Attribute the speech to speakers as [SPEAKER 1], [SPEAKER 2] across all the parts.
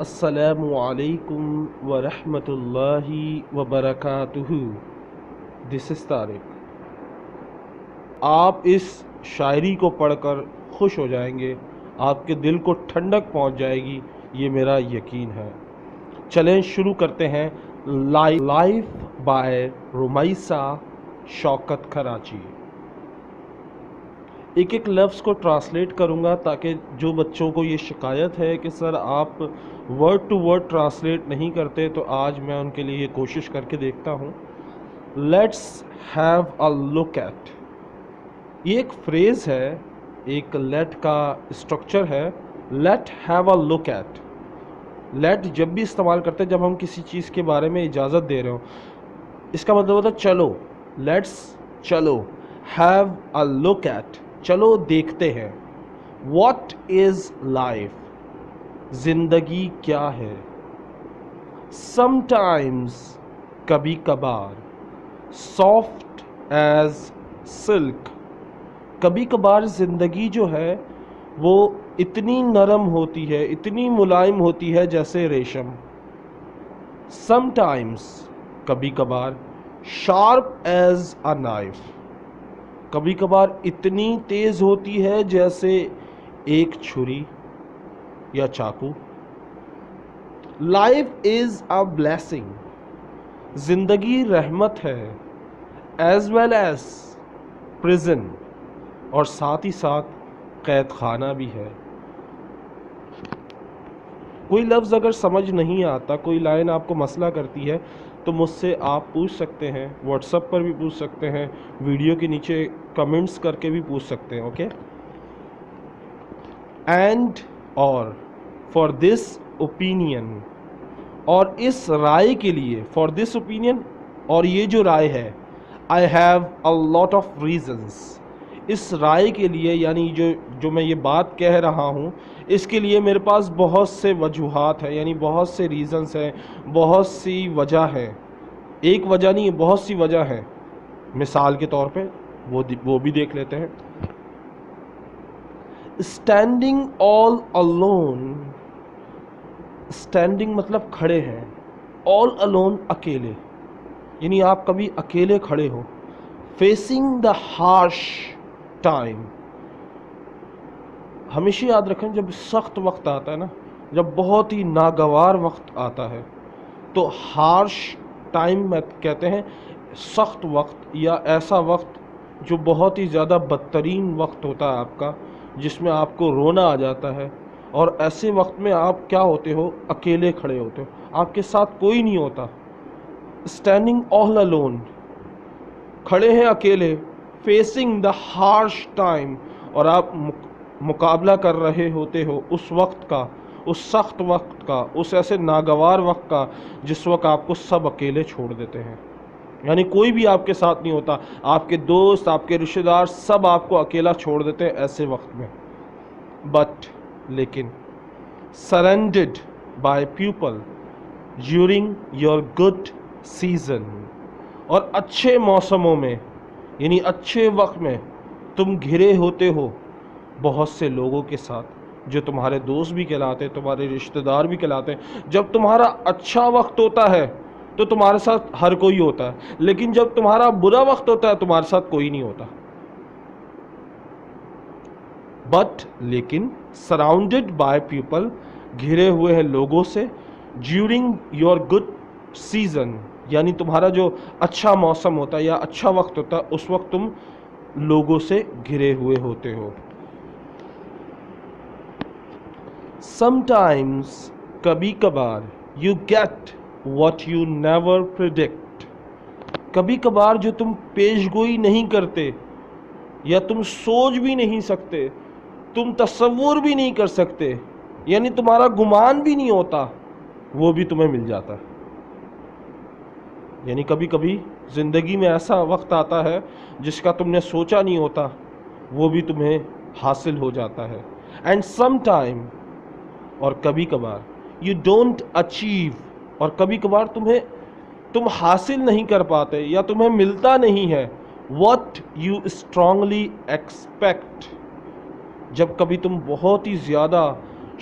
[SPEAKER 1] السلام علیکم ورحمۃ اللہ وبرکاتہ۔ دس از طارق۔ آپ اس شاعری کو پڑھ کر خوش ہو جائیں گے، آپ کے دل کو ٹھنڈک پہنچ جائے گی، یہ میرا یقین ہے۔ چلیں شروع کرتے ہیں۔ لائف بائے رمیسہ شوکت کراچی۔ ایک ایک لفظ کو ٹرانسلیٹ کروں گا تاکہ جو بچوں کو یہ شکایت ہے کہ سر آپ ورڈ ٹو ورڈ ٹرانسلیٹ نہیں کرتے، تو آج میں ان کے لیے یہ کوشش کر کے دیکھتا ہوں۔ Let's have a look at, یہ ایک فریز ہے، ایک لیٹ کا اسٹرکچر ہے۔ Let have a look at, let جب بھی استعمال کرتے ہیں جب ہم کسی چیز کے بارے میں اجازت دے رہے ہوں، اس کا مطلب ہوتا ہے چلو، لیٹس چلو، ہیو اے لک ایٹ چلو دیکھتے ہیں۔ واٹ از لائف، زندگی کیا ہے۔ سم ٹائمز، کبھی کبھار۔ سافٹ ایز سلک، کبھی کبھار زندگی جو ہے وہ اتنی نرم ہوتی ہے، اتنی ملائم ہوتی ہے جیسے ریشم۔ سم ٹائمز، کبھی کبھار۔ شارپ ایز اے نائف، کبھی کبھار اتنی تیز ہوتی ہے جیسے ایک چھری یا چاقو۔ لائف از اے بلیسنگ، زندگی رحمت ہے۔ ایز ویل ایز پرزن، اور ساتھ ہی ساتھ قید خانہ بھی ہے۔ کوئی لفظ اگر سمجھ نہیں آتا، کوئی لائن آپ کو مسئلہ کرتی ہے، تو مجھ سے آپ پوچھ سکتے ہیں، واٹس ایپ پر بھی پوچھ سکتے ہیں، ویڈیو کے نیچے کمنٹس کر کے بھی پوچھ سکتے ہیں، اوکے۔ اینڈ اور فار دس اوپینین، اور اس رائے کے لیے، فار دس اوپینین، اور یہ جو رائے ہے، I have a lot of reasons, اس رائے کے لیے، یعنی جو میں یہ بات کہہ رہا ہوں، اس کے لیے میرے پاس بہت سے وجوہات ہیں، یعنی بہت سے ریزنس ہیں، بہت سی وجہ ہیں۔ ایک وجہ نہیں، بہت سی وجہ ہیں۔ مثال کے طور پہ وہ بھی دیکھ لیتے ہیں۔ اسٹینڈنگ آل alone، اسٹینڈنگ مطلب کھڑے ہیں، آل alone اکیلے، یعنی آپ کبھی اکیلے کھڑے ہو۔ فیسنگ دا ہارش ٹائم، ہمیشہ یاد رکھیں جب سخت وقت آتا ہے نا، جب بہت ہی ناگوار وقت آتا ہے، تو ہارش ٹائم میں کہتے ہیں سخت وقت، یا ایسا وقت جو بہت ہی زیادہ بدترین وقت ہوتا ہے آپ کا، جس میں آپ کو رونا آ جاتا ہے، اور ایسے وقت میں آپ کیا ہوتے ہو، اکیلے کھڑے ہوتے ہو، آپ کے ساتھ کوئی نہیں ہوتا۔ اسٹینڈنگ آل alone، کھڑے ہیں اکیلے۔ فیسنگ دا ہارش ٹائم، اور آپ مقابلہ کر رہے ہوتے ہو اس وقت کا، اس سخت وقت کا، اس ایسے ناگوار وقت کا جس وقت آپ کو سب اکیلے چھوڑ دیتے ہیں، یعنی کوئی بھی آپ کے ساتھ نہیں ہوتا، آپ کے دوست، آپ کے رشتہ دار، سب آپ کو اکیلا چھوڑ دیتے ہیں ایسے وقت میں۔ بٹ لیکن surrendered by people during your good season, اور اچھے موسموں میں، یعنی اچھے وقت میں تم گھرے ہوتے ہو بہت سے لوگوں کے ساتھ، جو تمہارے دوست بھی کہلاتے ہیں، تمہارے رشتہ دار بھی کہلاتے ہیں۔ جب تمہارا اچھا وقت ہوتا ہے تو تمہارے ساتھ ہر کوئی ہوتا ہے، لیکن جب تمہارا برا وقت ہوتا ہے تمہارے ساتھ کوئی نہیں ہوتا۔ بٹ لیکن سراؤنڈڈ بائی پیپل، گھرے ہوئے ہیں لوگوں سے، ڈیورنگ یور گڈ سیزن، یعنی تمہارا جو اچھا موسم ہوتا ہے یا اچھا وقت ہوتا ہے، اس وقت تم لوگوں سے گھرے ہوئے ہوتے ہو۔ سم ٹائمز، کبھی کبھار، you get what you never predict, کبھی کبھار جو تم پیش گوئی نہیں کرتے، یا تم سوچ بھی نہیں سکتے، تم تصور بھی نہیں کر سکتے، یعنی تمہارا گمان بھی نہیں ہوتا، وہ بھی تمہیں مل جاتا ہے۔ یعنی کبھی کبھی زندگی میں ایسا وقت آتا ہے جس کا تم نے سوچا نہیں ہوتا، وہ بھی تمہیں حاصل ہو جاتا ہے۔ اینڈ سم ٹائم، اور کبھی کبھار، یو ڈونٹ اچیو، اور کبھی کبھار تم حاصل نہیں کر پاتے، یا تمہیں ملتا نہیں ہے، what you strongly expect، جب کبھی تم بہت ہی زیادہ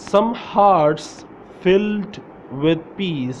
[SPEAKER 1] Some hearts filled with peace,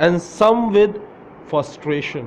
[SPEAKER 1] And some with frustration,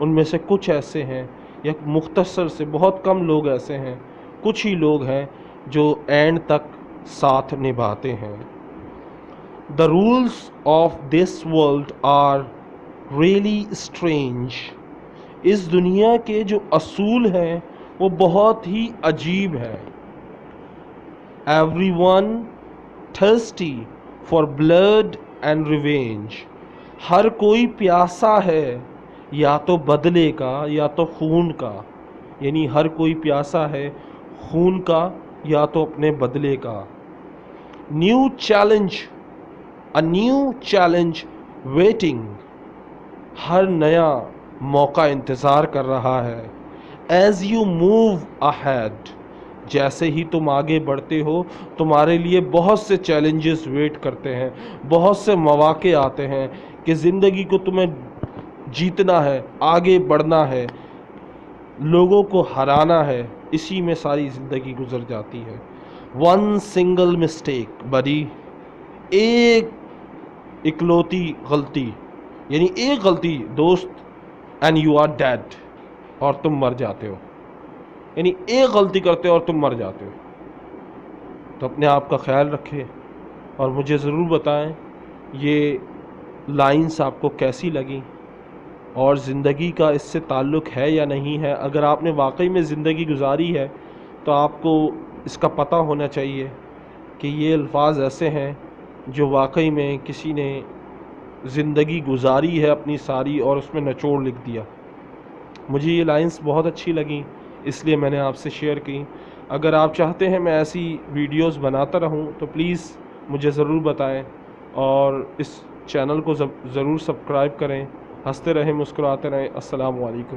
[SPEAKER 1] ان میں سے کچھ ایسے ہیں یا مختصر سے بہت کم لوگ ایسے ہیں، کچھ ہی لوگ ہیں جو اینڈ تک ساتھ نبھاتے ہیں۔ The rules of this world are really strange. اس دنیا کے جو اصول ہیں وہ بہت ہی عجیب ہیں۔ Everyone thirsty for blood and revenge. ہر کوئی پیاسا ہے یا تو بدلے کا یا تو خون کا، یعنی ہر کوئی پیاسا ہے خون کا یا تو اپنے بدلے کا۔ New challenge, a new challenge waiting. ہر نیا موقع انتظار کر رہا ہے۔ As you move ahead. جیسے ہی تم آگے بڑھتے ہو تمہارے لیے بہت سے چیلنجز ویٹ کرتے ہیں، بہت سے مواقع آتے ہیں کہ زندگی کو تمہیں جیتنا ہے، آگے بڑھنا ہے، لوگوں کو ہرانا ہے، اسی میں ساری زندگی گزر جاتی ہے۔ ون سنگل مسٹیک بڑی، ایک اکلوتی غلطی، یعنی ایک غلطی دوست، اینڈ یو آر ڈیڈ، اور تم مر جاتے ہو، یعنی ایک غلطی کرتے ہو اور تم مر جاتے ہو۔ تو اپنے آپ کا خیال رکھیں اور مجھے ضرور بتائیں یہ لائنز آپ کو کیسی لگیں اور زندگی کا اس سے تعلق ہے یا نہیں ہے۔ اگر آپ نے واقعی میں زندگی گزاری ہے تو آپ کو اس کا پتہ ہونا چاہیے کہ یہ الفاظ ایسے ہیں جو واقعی میں کسی نے زندگی گزاری ہے اپنی ساری اور اس میں نچوڑ لکھ دیا۔ مجھے یہ لائنز بہت اچھی لگیں اس لیے میں نے آپ سے شیئر کی۔ اگر آپ چاہتے ہیں میں ایسی ویڈیوز بناتا رہوں تو پلیز مجھے ضرور بتائیں اور اس چینل کو ضرور سبسکرائب کریں۔ ہنستے رہیں، مسکراتے رہیں۔ السلام علیکم۔